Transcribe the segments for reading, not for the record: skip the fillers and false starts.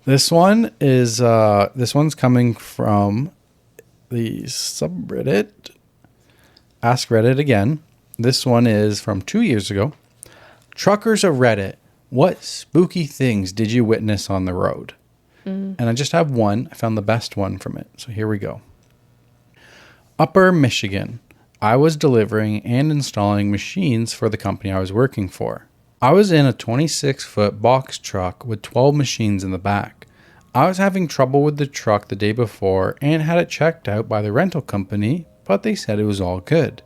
This one's coming from the subreddit Ask Reddit Again. This one is from 2 years ago. Truckers of Reddit, what spooky things did you witness on the road? And I just have one. I found the best one from it. So here we go. Upper Michigan. I was delivering and installing machines for the company I was working for. I was in a 26-foot box truck with 12 machines in the back. I was having trouble with the truck the day before and had it checked out by the rental company, but they said it was all good.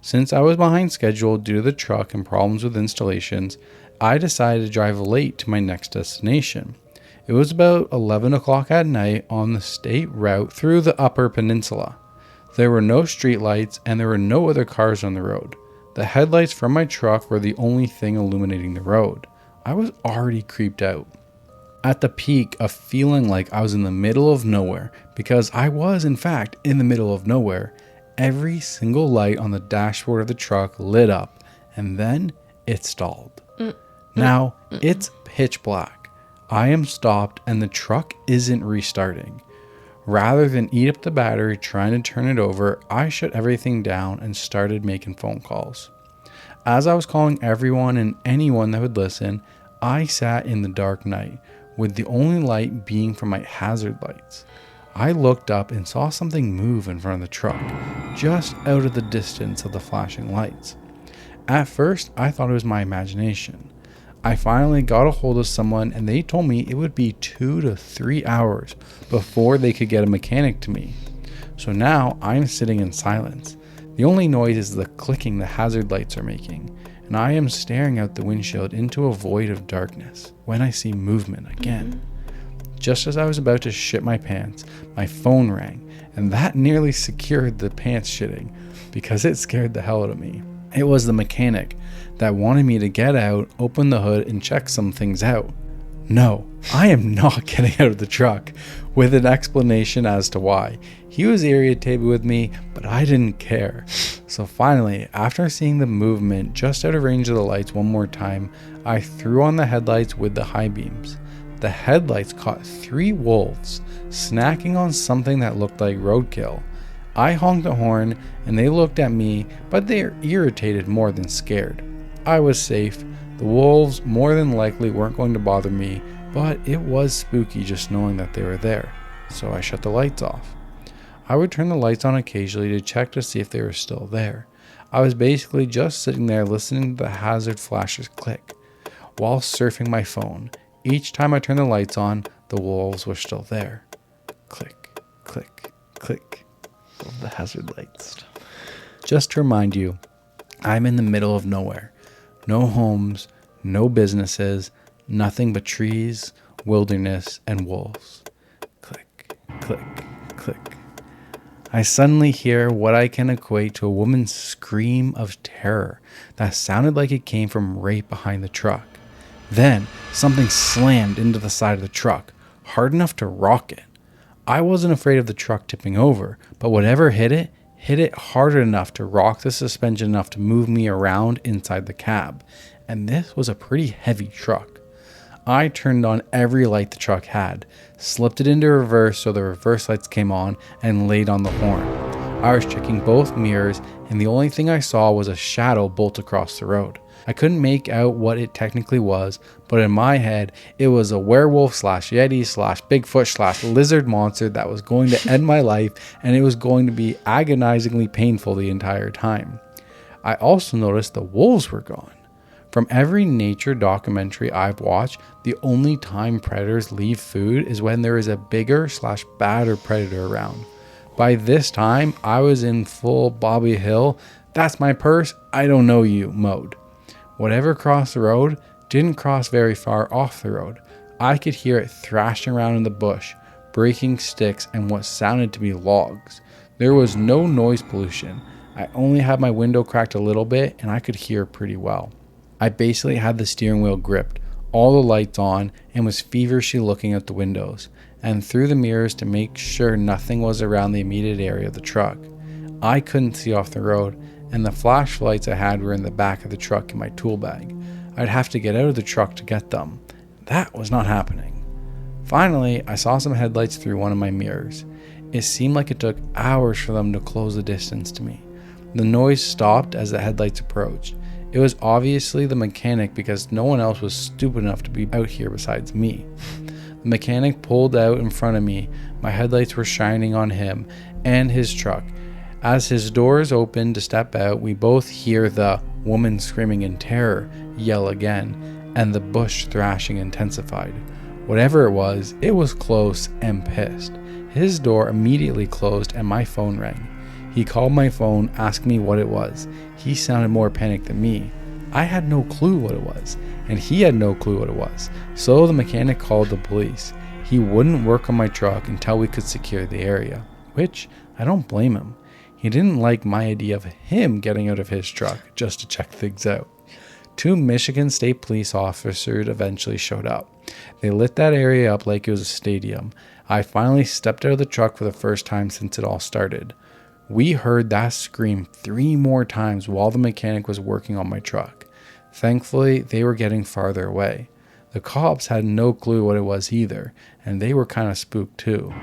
Since I was behind schedule due to the truck and problems with installations, I decided to drive late to my next destination. It was about 11 o'clock at night on the state route through the Upper Peninsula. There were no streetlights and there were no other cars on the road. The headlights from my truck were the only thing illuminating the road. I was already creeped out. At the peak of feeling like I was in the middle of nowhere, because I was in fact in the middle of nowhere, every single light on the dashboard of the truck lit up and then it stalled. Now it's pitch black. I am stopped and the truck isn't restarting. Rather than eat up the battery trying to turn it over, I shut everything down and started making phone calls. As I was calling everyone and anyone that would listen, I sat in the dark night, with the only light being from my hazard lights. I looked up and saw something move in front of the truck, just out of the distance of the flashing lights. At first, I thought it was my imagination. I finally got a hold of someone and they told me it would be 2 to 3 hours before they could get a mechanic to me. So now I'm sitting in silence. The only noise is the clicking the hazard lights are making, and I am staring out the windshield into a void of darkness when I see movement again. Just as I was about to shit my pants, my phone rang, and that nearly secured the pants shitting because it scared the hell out of me. It was the mechanic that wanted me to get out, open the hood, and check some things out. No, I am not getting out of the truck, with an explanation as to why. He was irritated with me, but I didn't care. So finally, after seeing the movement just out of range of the lights one more time, I threw on the headlights with the high beams. The headlights caught 3 wolves snacking on something that looked like roadkill. I honked the horn and they looked at me, but they were irritated more than scared. I was safe. The wolves more than likely weren't going to bother me, but it was spooky just knowing that they were there, so I shut the lights off. I would turn the lights on occasionally to check to see if they were still there. I was basically just sitting there listening to the hazard flashes click while surfing my phone. Each time I turned the lights on, the wolves were still there. Click, click, click. Of the hazard lights. Just to remind you, I'm in the middle of nowhere. No homes, no businesses, nothing but trees, wilderness, and wolves. Click, click, click. I suddenly hear what I can equate to a woman's scream of terror that sounded like it came from right behind the truck. Then something slammed into the side of the truck, hard enough to rock it. I wasn't afraid of the truck tipping over, but whatever hit it hard enough to rock the suspension enough to move me around inside the cab. And this was a pretty heavy truck. I turned on every light the truck had, slipped it into reverse so the reverse lights came on, and laid on the horn. I was checking both mirrors, and the only thing I saw was a shadow bolt across the road. I couldn't make out what it technically was, but in my head, it was a werewolf / yeti / Bigfoot / lizard monster that was going to end my life, and it was going to be agonizingly painful the entire time. I also noticed the wolves were gone. From every nature documentary I've watched, the only time predators leave food is when there is a bigger / badder predator around. By this time, I was in full Bobby Hill, that's my purse, I don't know you mode. Whatever crossed the road didn't cross very far off the road. I could hear it thrashing around in the bush, breaking sticks and what sounded to be logs. There was no noise pollution. I only had my window cracked a little bit and I could hear pretty well. I basically had the steering wheel gripped, all the lights on, and was feverishly looking out the windows and through the mirrors to make sure nothing was around the immediate area of the truck. I couldn't see off the road, and the flashlights I had were in the back of the truck in my tool bag. I'd have to get out of the truck to get them. That was not happening. Finally, I saw some headlights through one of my mirrors. It seemed like it took hours for them to close the distance to me. The noise stopped as the headlights approached. It was obviously the mechanic because no one else was stupid enough to be out here besides me. The mechanic pulled out in front of me. My headlights were shining on him and his truck. As his doors opened to step out, we both hear the woman screaming in terror yell again, and the bush thrashing intensified. Whatever it was close and pissed. His door immediately closed and my phone rang. He called my phone, asked me what it was. He sounded more panicked than me. I had no clue what it was, and he had no clue what it was. So the mechanic called the police. He wouldn't work on my truck until we could secure the area, which I don't blame him. He didn't like my idea of him getting out of his truck just to check things out. 2 Michigan State police officers eventually showed up. They lit that area up like it was a stadium. I finally stepped out of the truck for the first time since it all started. We heard that scream 3 more times while the mechanic was working on my truck. Thankfully, they were getting farther away. The cops had no clue what it was either, and they were kind of spooked too.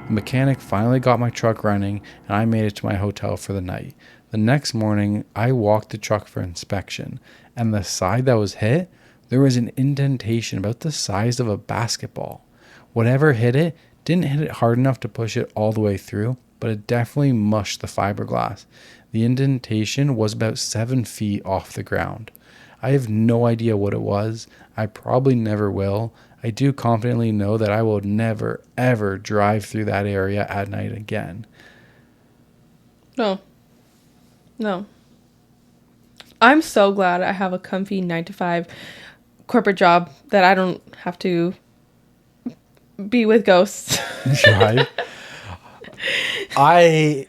The mechanic finally got my truck running, and I made it to my hotel for the night. The next morning, I walked the truck for inspection, and the side that was hit, there was an indentation about the size of a basketball. Whatever hit it didn't hit it hard enough to push it all the way through, but it definitely mushed the fiberglass. The indentation was about 7 feet off the ground. I have no idea what it was. I probably never will. I do confidently know that I will never, ever drive through that area at night again. No. I'm so glad I have a comfy 9-to-5 corporate job that I don't have to be with ghosts. Right? I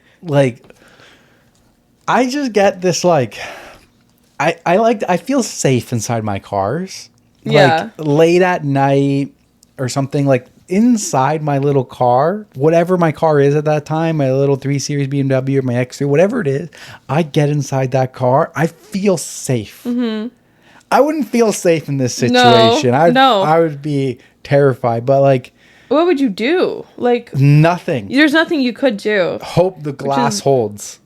just get this I feel safe inside my cars. Yeah. Like late at night or something, like inside my little car, whatever my car is at that time, my little 3 Series BMW or my X3, whatever it is, I get inside that car. I feel safe. Mm-hmm. I wouldn't feel safe in this situation. No. I would be terrified, but like, what would you do? Like nothing. There's nothing you could do. Hope the glass holds.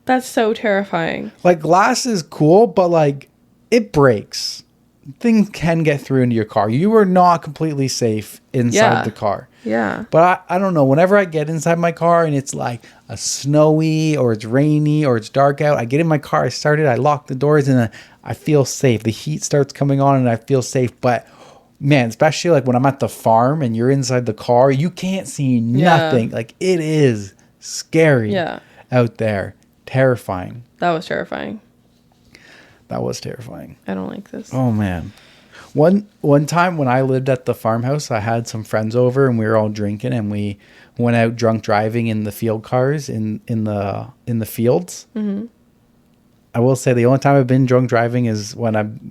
That's so terrifying. Like glass is cool, but like it breaks. Things can get through into your car. You are not completely safe inside the car. Yeah. But I don't know. Whenever I get inside my car and it's like a snowy or it's rainy or it's dark out, I get in my car, I start it, I lock the doors, and I feel safe. The heat starts coming on and I feel safe. But man, especially like when I'm at the farm and you're inside the car, you can't see nothing. Like it is scary out there. Terrifying. That was terrifying. That was terrifying. I don't like this. Oh man. One time when I lived at the farmhouse, I had some friends over and we were all drinking and we went out drunk driving in the field cars in the fields. Mm-hmm. I will say the only time I've been drunk driving is when I'm,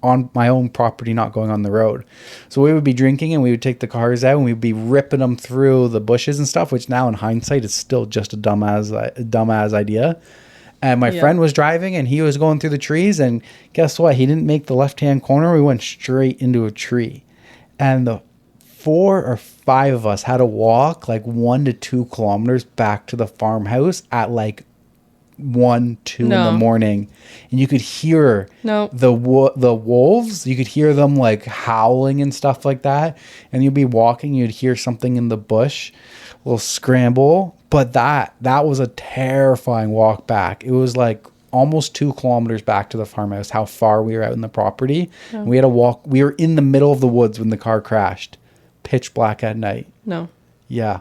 on my own property, not going on the road. So we would be drinking and we would take the cars out and we'd be ripping them through the bushes and stuff, which now in hindsight is still just a dumbass idea. And my friend was driving and he was going through the trees, and guess what? He didn't make the left-hand corner. We went straight into a tree. And the 4 or 5 of us had to walk like 1 to 2 kilometers back to the farmhouse at like 1, 2 in the morning. And you could hear the wolves. You could hear them like howling and stuff like that. And you'd be walking, you'd hear something in the bush, a little scramble. But that was a terrifying walk back. It was like almost 2 kilometers back to the farmhouse, how far we were out in the property. Oh. We had to walk. We were in the middle of the woods when the car crashed. Pitch black at night. No. Yeah.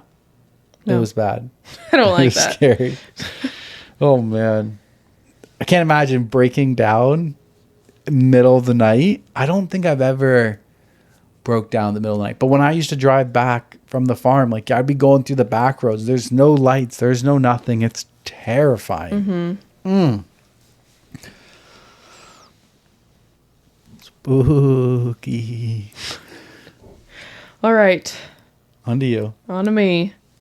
No. It was bad. I don't like that. It was scary. Oh, man. I can't imagine breaking down middle of the night. I don't think I've ever broke down in the middle of the night. But when I used to drive back from the farm, like I'd be going through the back roads. There's no lights. There's no nothing. It's terrifying. Mm-hmm. Spooky. All right. On to you. On to me.